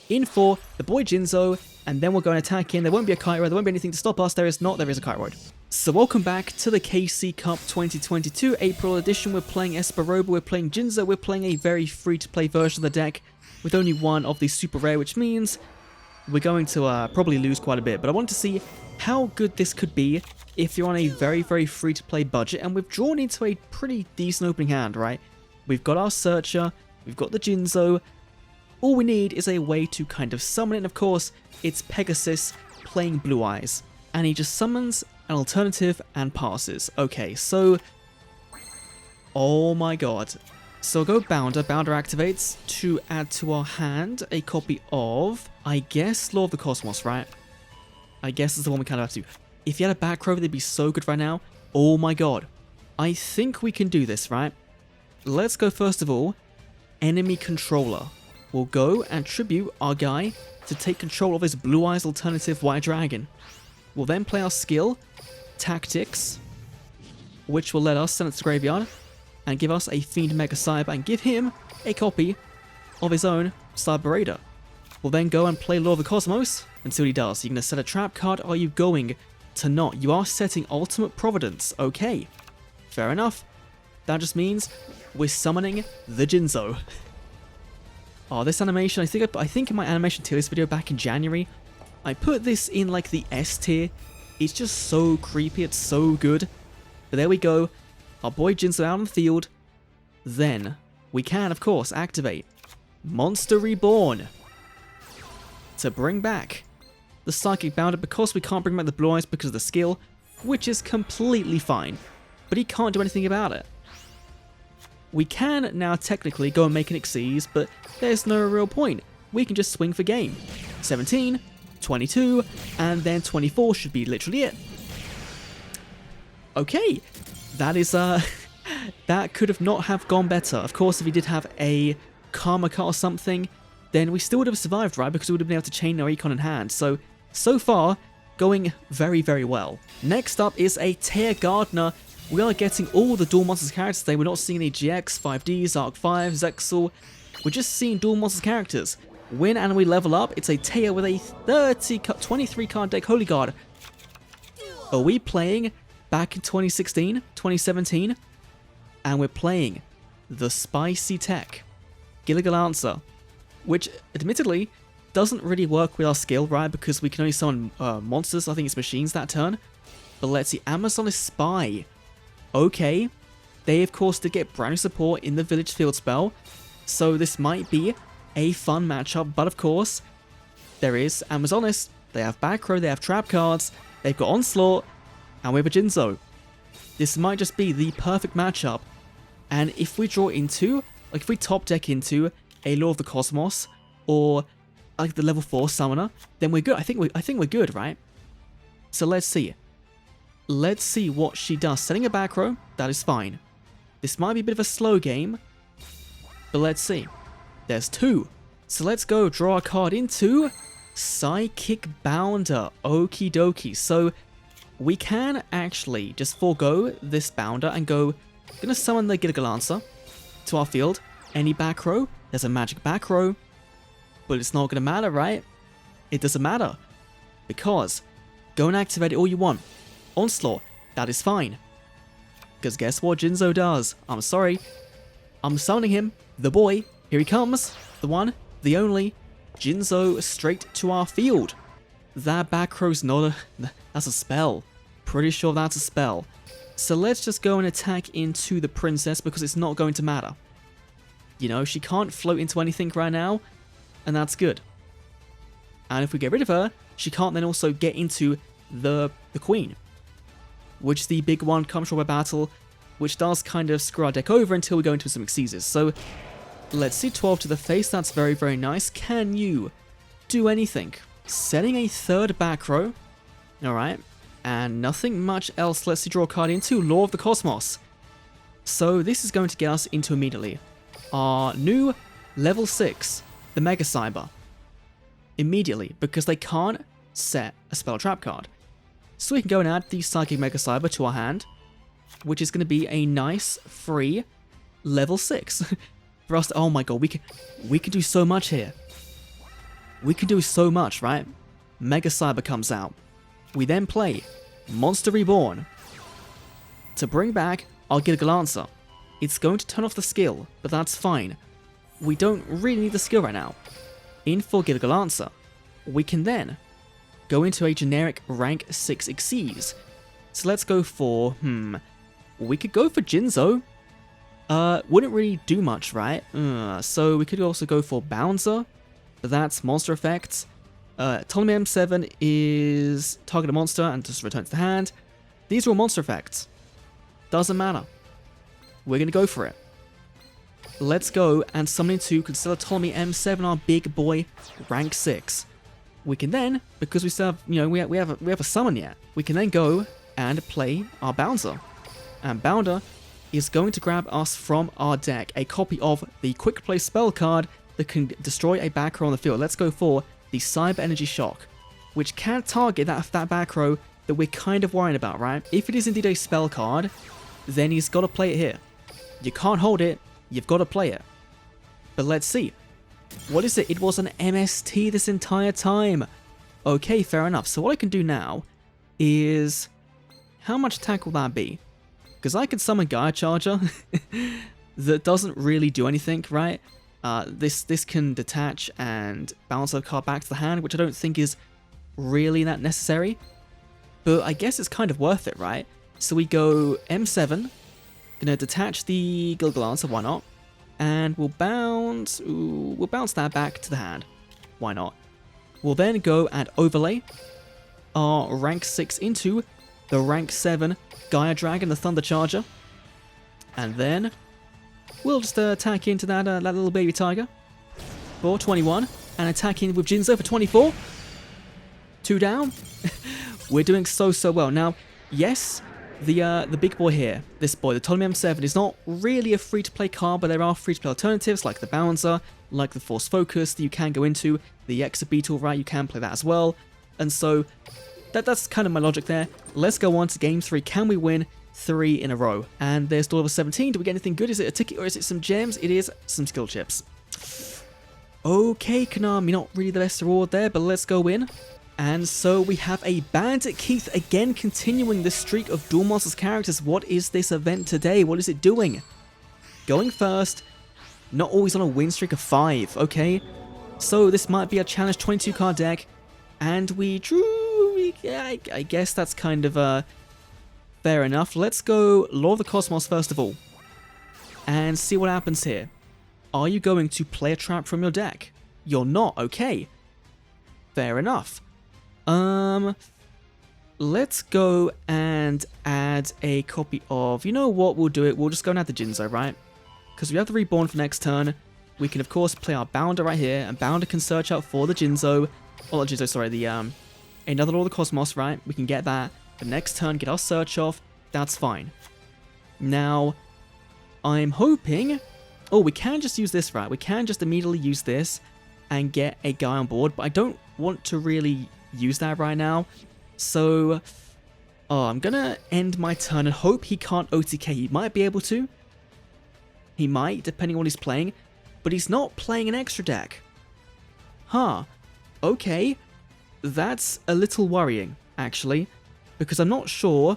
in for the boy Jinzo, and then we'll go and attack in. There won't be a Kite Rod, there won't be anything to stop us. There is a Kite Rod. So welcome back to the KC Cup 2022 April edition. We're playing Esperoba, we're playing Jinzo, we're playing a very free-to-play version of the deck with only one of the super rare, which means we're going to probably lose quite a bit. But I want to see how good this could be if you're on a very, very free-to-play budget, and we've drawn into a pretty decent opening hand, right? We've got our Searcher, we've got the Jinzo. All we need is a way to kind of summon it, and of course, it's Pegasus playing Blue Eyes. And he just summons an alternative and passes. Okay, so... oh my god. So go Bounder. Bounder activates to add to our hand a copy of, I guess, Law of the Cosmos, right? I guess is the one we kind of have to. If you had a back row, they'd be so good right now. Oh my god. I think we can do this, right? Let's go first of all, Enemy Controller. We'll go and tribute our guy to take control of his Blue Eyes alternative White Dragon. We'll then play our skill, Tactics, which will let us send it to the graveyard and give us a Fiend Mega Cyber and give him a copy of his own Cyber Raider. We'll then go and play Law of the Cosmos and see what he does. You're going to set a trap card, or are you going to not? You are setting Ultimate Providence. Okay, fair enough. That just means we're summoning the Jinzo. Oh, this animation, I think in my animation tier list video back in January, I put this in like the S tier. It's just so creepy, it's so good. But there we go, our boy Jinzo out on the field. Then we can, of course, activate Monster Reborn to bring back the Psychic Bounder, because we can't bring back the Blue Eyes because of the skill, which is completely fine. But he can't do anything about it. We can now technically go and make an Xyz, but there's no real point. We can just swing for game. 17, 22, and then 24 should be literally it. Okay, that is, that could have not have gone better. Of course, if he did have a Karma card or something, then we still would have survived, right? Because we would have been able to chain our Econ in hand. So far, going very, very well. Next up is a Tear Gardener. We are getting all the Duel Monsters characters today. We're not seeing any GX, 5Ds, Arc 5, Zexal. We're just seeing Duel Monsters characters. Win and we level up. It's a Tear with a 23 card deck. Holy god. Are we playing back in 2016, 2017? And we're playing the Spicy Tech Gilligal Answer, which admittedly doesn't really work with our skill, right? Because we can only summon monsters. I think it's machines that turn. But let's see. Amazon is Spy. Okay, they of course did get brand new support in the Village Field spell, so this might be a fun matchup, but of course, there is Amazoness, they have back row, they have trap cards, they've got Onslaught, and we have a Jinzo. This might just be the perfect matchup, and if we draw into, like if we top deck into a Law of the Cosmos, or like the level 4 Summoner, then we're good. I think we're good, right? So let's see. Let's see what she does. Setting a back row, that is fine. This might be a bit of a slow game, but let's see. There's 2. So let's go draw a card into Psychic Bounder. Okie dokie. So we can actually just forego this Bounder and go, gonna summon the Gilligal Answer to our field. Any back row, there's a magic back row, but it's not gonna matter, right? It doesn't matter, because go and activate it all you want. Onslaught, that is fine. Because guess what Jinzo does? I'm sorry. I'm summoning him. The boy. Here he comes. The one, the only. Jinzo straight to our field. That back row's not a... that's a spell. Pretty sure that's a spell. So let's just go and attack into the princess, because it's not going to matter. You know, she can't float into anything right now, and that's good. And if we get rid of her, she can't then also get into the queen, which the big one comes from a battle, which does kind of screw our deck over until we go into some Xyzes. So let's see, 12 to the face, that's very, very nice. Can you do anything? Setting a third back row, alright, and nothing much else. Let's see, draw a card into Law of the Cosmos. So this is going to get us into immediately our new level 6, the Mega Cyber. Immediately, because they can't set a spell trap card. So we can go and add the Psychic Mega Cyber to our hand, which is going to be a nice, free level 6 for us to, oh my god, we can do so much here. We can do so much, right? Mega Cyber comes out. We then play Monster Reborn to bring back our Gigalancer. It's going to turn off the skill, but that's fine. We don't really need the skill right now. In for Gigalancer, we can then go into a generic rank 6 Xyz. So let's go for, we could go for Jinzo. Wouldn't really do much, right? So we could also go for Bouncer, but that's monster effects. Ptolemy M7 is target a monster and just returns to hand. These are all monster effects. Doesn't matter. We're gonna go for it. Let's go and summon into Constellar Ptolemy M7, our big boy, rank 6. We can then, because we still have, we have a summon yet, we can then go and play our Bouncer. And Bounder is going to grab us from our deck a copy of the Quick Play spell card that can destroy a back row on the field. Let's go for the Cyber Energy Shock, which can target that back row that we're kind of worried about, right? If it is indeed a spell card, then he's got to play it here. You can't hold it, you've got to play it. But let's see. What is it? It was an MST this entire time. Okay, fair enough. So what I can do now is... how much attack will that be? Because I can summon Gaia Charger that doesn't really do anything, right? This can detach and bounce a card back to the hand, which I don't think is really that necessary. But I guess it's kind of worth it, right? So we go M7, gonna detach the Gigalancer, why not? And we'll bounce that back to the hand. Why not? We'll then go and overlay our rank 6 into the rank 7 Gaia Dragon, the Thunder Charger. And then we'll just attack into that little baby tiger for 21. And attack in with Jinzo for 24. 2 down. We're doing so well. Now, yes, the big boy here, this boy, the Ptolemy M7, is not really a free-to-play card, but there are free-to-play alternatives like the Bouncer, like the Force Focus that you can go into, the Exabeetle, right, you can play that as well. And so that's kind of my logic there. Let's go on to game 3. Can we win 3 in a row? And there's door level 17. Do we get anything good? Is it a ticket or is it some gems? It is some skill chips. Okay, Konami, not really the best reward there, but let's go in. And so we have a Bandit Keith again continuing the streak of Duel Monsters characters. What is this event today? What is it doing? Going first, not always on a win streak of 5, okay? So this might be a challenge 22 card deck, and we drew, I guess that's kind of fair enough. Let's go Law of the Cosmos first of all, and see what happens here. Are you going to play a trap from your deck? You're not, okay. Fair enough. Let's go and add a copy of, you know what, we'll do it, we'll just go and add the Jinzo, right? Because we have the Reborn for next turn. We can of course play our Bounder right here, and Bounder can search out for the Jinzo, or not Jinzo, sorry, the, another Law of the Cosmos, right? We can get that, the next turn, get our search off, that's fine. Now, I'm hoping, oh, we can just use this, right? We can just immediately use this and get a guy on board, but I don't want to really use that right now. So, I'm gonna end my turn and hope he can't OTK. He might be able to. He might, depending on what he's playing, but he's not playing an extra deck. Huh. Okay. That's a little worrying, actually, because I'm not sure,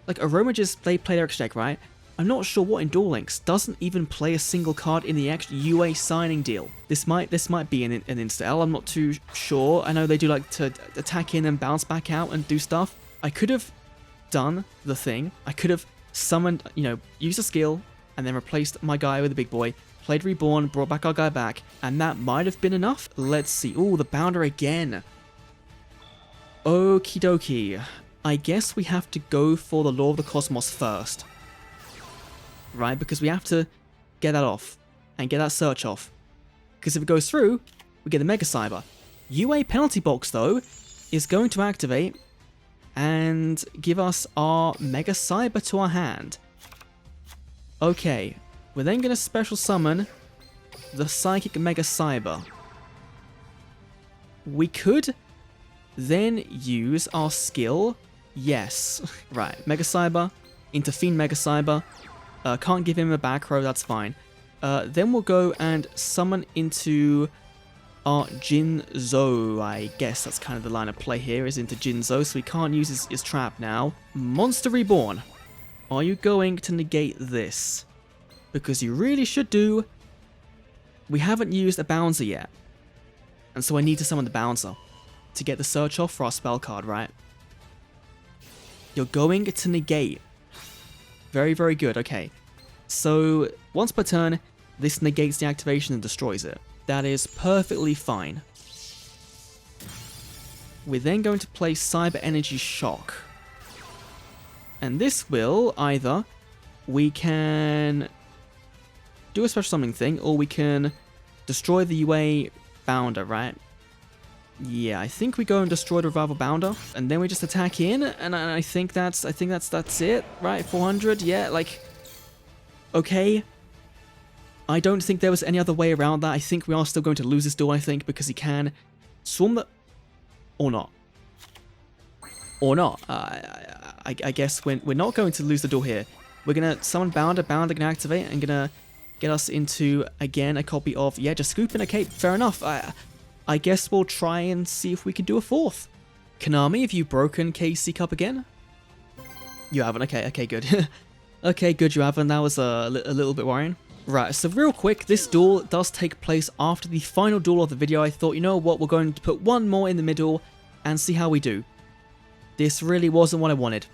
like, Aromages, they play their extra deck, right? I'm not sure what in Duel Links doesn't even play a single card in the extra UA signing deal. This might be an insta-L, I'm not too sure. I know they do like to attack in and bounce back out and do stuff. I could have done the thing. I could have summoned, used a skill and then replaced my guy with a big boy, played Reborn, brought back our guy back, and that might have been enough. Let's see. Ooh, the Bounder again. Okie dokie. I guess we have to go for the Law of the Cosmos first. Right, because we have to get that off and get that search off. Because if it goes through, we get the Mega Cyber. UA penalty box, though, is going to activate and give us our Mega Cyber to our hand. Okay, we're then going to special summon the Psychic Mega Cyber. We could then use our skill. Yes, right, Mega Cyber into Fiend Mega Cyber. Can't give him a back row, that's fine. Then we'll go and summon into our Jinzo. I guess that's kind of the line of play here, is into Jinzo, so we can't use his trap now. Monster Reborn, are you going to negate this? Because you really should do. We haven't used a bouncer yet, and so I need to summon the bouncer to get the search off for our spell card, right? You're going to negate. Very, very good. Okay. So, once per turn, this negates the activation and destroys it. That is perfectly fine. We're then going to play Cyber Energy Shock. And this will either, we can do a special summoning thing, or we can destroy the UA Bounder, right? Yeah, I think we go and destroy the Revival Bounder, and then we just attack in, and I think that's it, right? 400, yeah, like, okay. I don't think there was any other way around that. I think we are still going to lose this duel, I think, because he can swarm the... Or not. Or not. I guess we're not going to lose the duel here. We're going to summon Bounder, Bounder can activate, and going to get us into, again, a copy of... Yeah, just scoop in a cape, fair enough. I guess we'll try and see if we can do a fourth. Konami, have you broken KC Cup again? You haven't, okay, good. Okay, good, you haven't. That was a little bit worrying. Right, so real quick, this duel does take place after the final duel of the video. I thought, you know what, we're going to put one more in the middle and see how we do. This really wasn't what I wanted.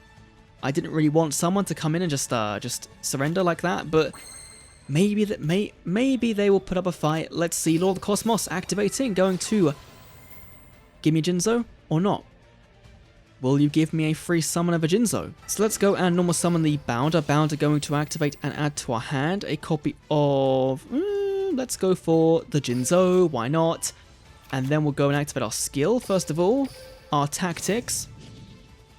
I didn't really want someone to come in and just surrender like that, but maybe they will put up a fight. Let's see, Lord of the Cosmos activating, going to give me Jinzo or not. Will you give me a free summon of a Jinzo? So let's go and normal summon the Bounder. Bounder going to activate and add to our hand a copy of... let's go for the Jinzo, why not? And then we'll go and activate our skill, first of all. Our tactics.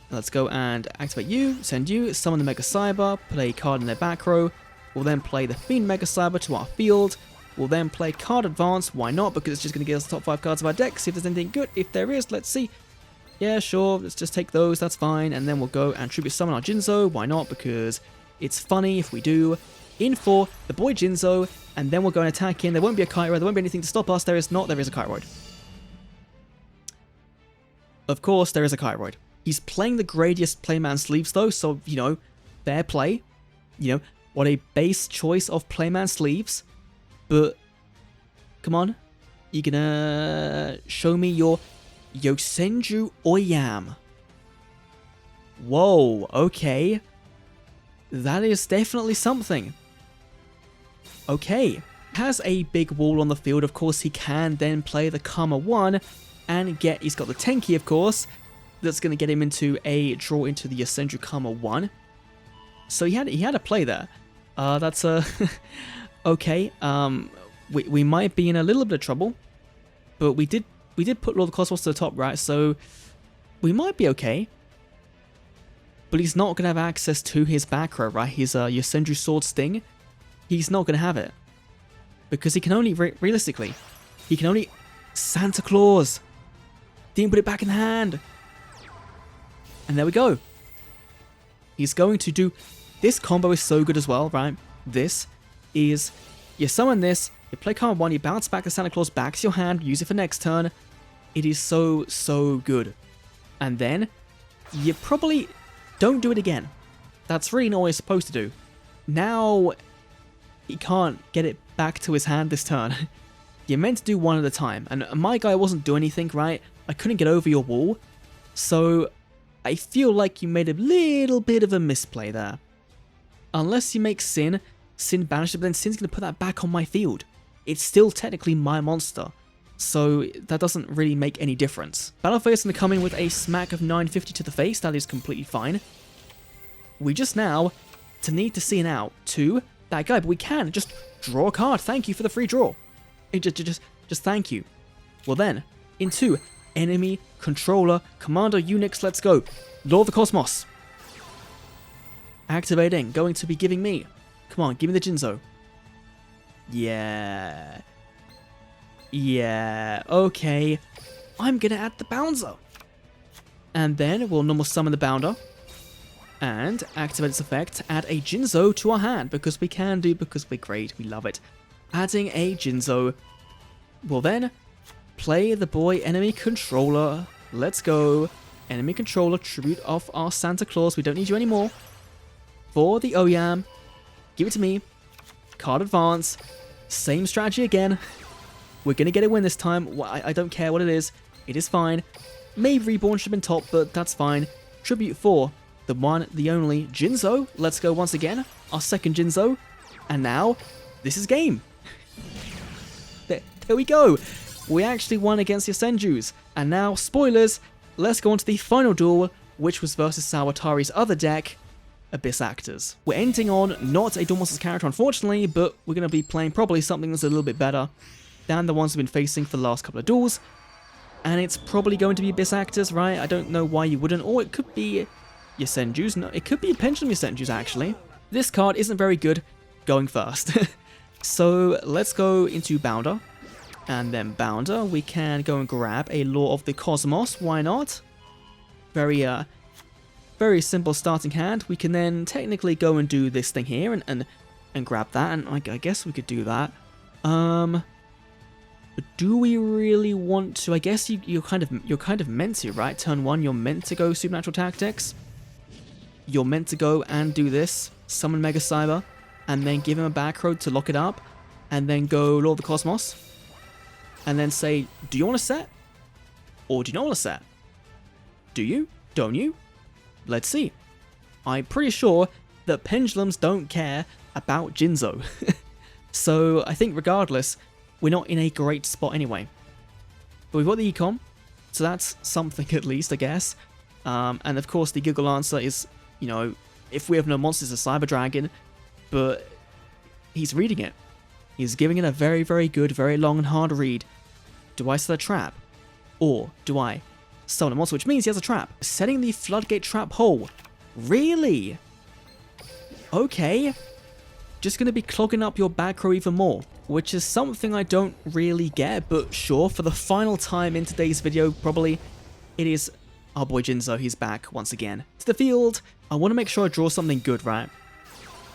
Let's go and activate you, Senju, summon the Mega Cyber, play a card in their back row. We'll then play the Fiend Mega Cyber to our field. We'll then play card advance, why not? Because it's just going to give us the top 5 cards of our deck, see if there's anything good. If there is, let's see. Yeah, sure, let's just take those, that's fine. And then we'll go and tribute summon our Jinzo, why not? Because it's funny if we do. In for the boy Jinzo, and then we'll go and attack in. There won't be a Kite Rod, there won't be anything to stop us. There is not, there is a Kite Rod. Of course, there is a Kite Rod. He's playing the Gradius Playman Sleeves though, so, you know, fair play. You know, what a base choice of Playman Sleeves. But, come on, you gonna show me your Senju Oyam. Whoa, okay. That is definitely something. Okay. Has a big wall on the field, of course he can then play the Karma 1 and he's got the Tenki, of course. That's going to get him into a draw into the Senju Karma 1. So he had a play there. That's okay. We might be in a little bit of trouble, but we did put Lord of the Cosmos to the top, right? So we might be okay. But he's not going to have access to his back row, right? His your Senju Sword Sting. He's not going to have it. Because he can only, realistically, he can only Santa Claus. Didn't put it back in the hand. And there we go. He's going to do... This combo is so good as well, right? This is... You summon this, you play Karma 1, you bounce back the Santa Claus back to your hand, use it for next turn. It is so, so good. And then, you probably don't do it again. That's really not what you're supposed to do. Now, he can't get it back to his hand this turn. You're meant to do one at a time. And my guy wasn't doing anything, right? I couldn't get over your wall. So, I feel like you made a little bit of a misplay there. Unless you make Sin banished it, but then Sin's going to put that back on my field. It's still technically my monster. So that doesn't really make any difference. Battlefield is going to come in with a smack of 950 to the face. That is completely fine. We just now need to see an out to that guy, but we can just draw a card. Thank you for the free draw. Just thank you. Well then, into enemy controller Commander Unix. Let's go. Lord of the Cosmos. Activating. Going to be giving me. Come on, give me the Jinzo. Yeah. Yeah, okay. I'm gonna add the Bouncer. And then we'll normal summon the Bounder. And activate its effect, add a Jinzo to our hand. Because we can do, because we're great, we love it. Adding a Jinzo. We'll then Play the boy enemy controller. Let's go. Enemy controller, tribute of our Santa Claus. We don't need you anymore. For the Oyam. Give it to me. Card advance. Same strategy again. We're going to get a win this time. I don't care what it is. It is fine. Maybe Reborn should have been top, but that's fine. Tribute for the one, the only Jinzo. Let's go once again. Our second Jinzo. And now, this is game. There we go. We actually won against the Senjus. And now, spoilers, let's go on to the final duel, which was versus Sawatari's other deck, Abyss Actors. We're ending on not a Duel Monsters character, unfortunately, but we're going to be playing probably something that's a little bit better than the ones we've been facing for the last couple of duels. And it's probably going to be Abyss Actors, right? I don't know why you wouldn't. Or it could be your Senjus. No, it could be a Pendulum your Senjus, actually. This card isn't very good going first. So let's go into Bounder. And then Bounder, we can go and grab a Law of the Cosmos. Why not? Very simple starting hand. We can then technically go and do this thing here and grab that. And I guess we could do that. But do we really want to? I guess you're kind of meant to, right? Turn 1, you're meant to go Supernatural Tactics. You're meant to go and do this, summon Mega Cyber, and then give him a back road to lock it up, and then go Law of the Cosmos, and then say, do you want to set? Or do you not want to set? Do you? Don't you? Let's see. I'm pretty sure that pendulums don't care about Jinzo. So I think regardless, we're not in a great spot anyway. But we've got the econ, so that's something at least, I guess. And of course the Giggle Lancer is, you know, if we have no monsters, a Cyber Dragon, but he's reading it. He's giving it a very, very good, very long and hard read. Do I set a trap? Or do I summon a monster, which means he has a trap? Setting the Floodgate Trap hole. Really? Okay. Just going to be clogging up your back row even more, which is something I don't really get, but sure, for the final time in today's video, probably, it is our boy Jinzo. He's back once again. To the field, I want to make sure I draw something good, right?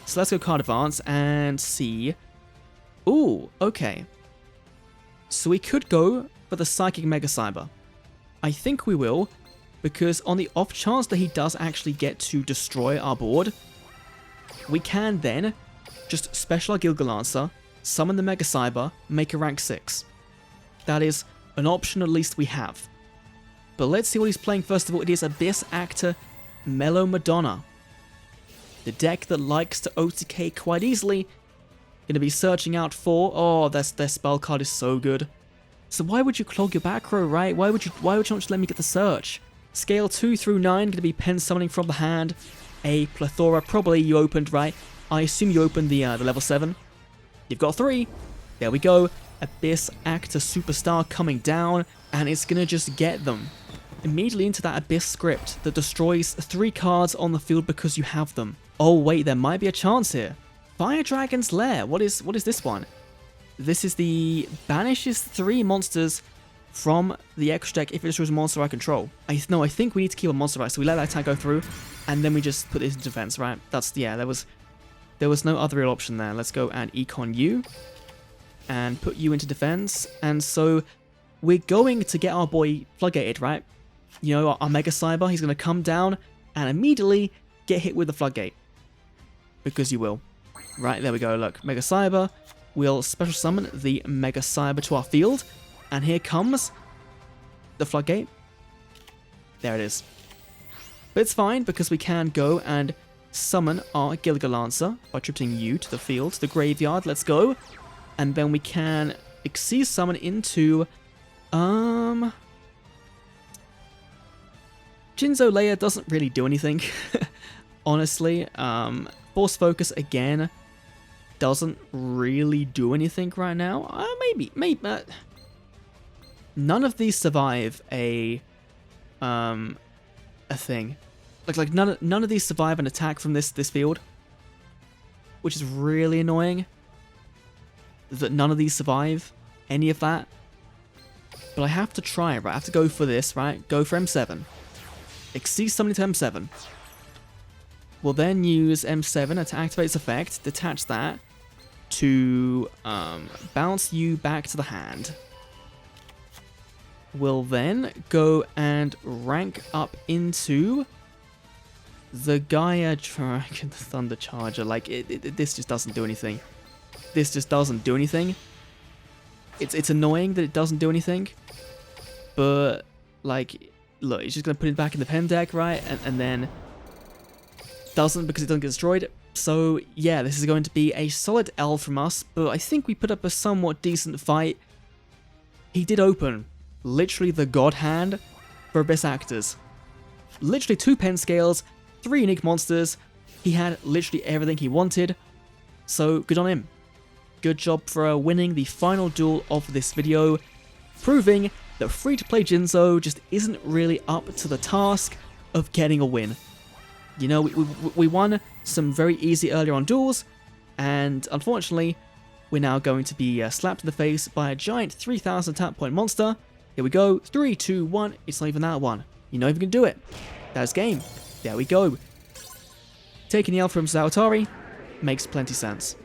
So let's go card advance and see. Ooh, okay. So we could go for the Psychic Mega Cyber. I think we will, because on the off chance that he does actually get to destroy our board, we can then just special our Gilgal Lancer, summon the Mega Cyber, make a rank 6. That is an option at least we have. But let's see what he's playing first of all. It is Abyss Actor Mellow Madonna. The deck that likes to OTK quite easily. Gonna be searching out for, oh, their spell card is so good. So why would you clog your back row, right? Why would you not just let me get the search? Scale 2 through 9, gonna be pen summoning from the hand. A plethora, probably you opened, right? I assume you opened the level 7. You've got 3. There we go. Abyss Actor Superstar coming down, and it's gonna just get them immediately into that Abyss script that destroys 3 cards on the field because you have them. Oh wait, there might be a chance here. Fire Dragon's Lair. What is this one? This is the banishes 3 monsters from the extra deck if it destroys a monster I control. I think we need to keep a monster, right? So we let that attack go through, and then we just put this into defense, right? That's, yeah, there was no other real option there. Let's go and econ you and put you into defense. And so we're going to get our boy Floodgated, right? You know, our Mega Cyber, he's going to come down and immediately get hit with the Floodgate. Because you will. Right, there we go, look. Mega Cyber. We'll special summon the Mega Cyber to our field. And here comes the Floodgate. There it is. But it's fine because we can go and summon our Gilgal Lancer by tripping you to the field, to the graveyard. Let's go. And then we can Xyz summon into Jinzo Layer doesn't really do anything. Honestly. Force Focus again doesn't really do anything right now. Maybe. None of these survive a thing. Like none of these survive an attack from this field, which is really annoying. That none of these survive any of that. But I have to try, right? I have to go for this, right? Go for M7. Xyz summoning to M7. We'll then use M7 to activate its effect, detach that to bounce you back to the hand. will then go and rank up into the Gaia Dragon Thunder Charger. Like, this just doesn't do anything. This just doesn't do anything. It's annoying that it doesn't do anything. But, like, look, it's just going to put it back in the pen deck, right? And then doesn't because it doesn't get destroyed. So, yeah, this is going to be a solid L from us. But I think we put up a somewhat decent fight. He did open literally the God Hand for Abyss Actors. Literally 2 pen scales, 3 unique monsters. He had literally everything he wanted. So, good on him. Good job for winning the final duel of this video, proving that free-to-play Jinzo just isn't really up to the task of getting a win. You know, we won some very easy earlier on duels, and unfortunately, we're now going to be slapped in the face by a giant 3,000 tap point monster. Here we go, 3, 2, 1, it's not even that one. You're not even going to do it. That's game. There we go. Taking the L from Zawatari makes plenty sense.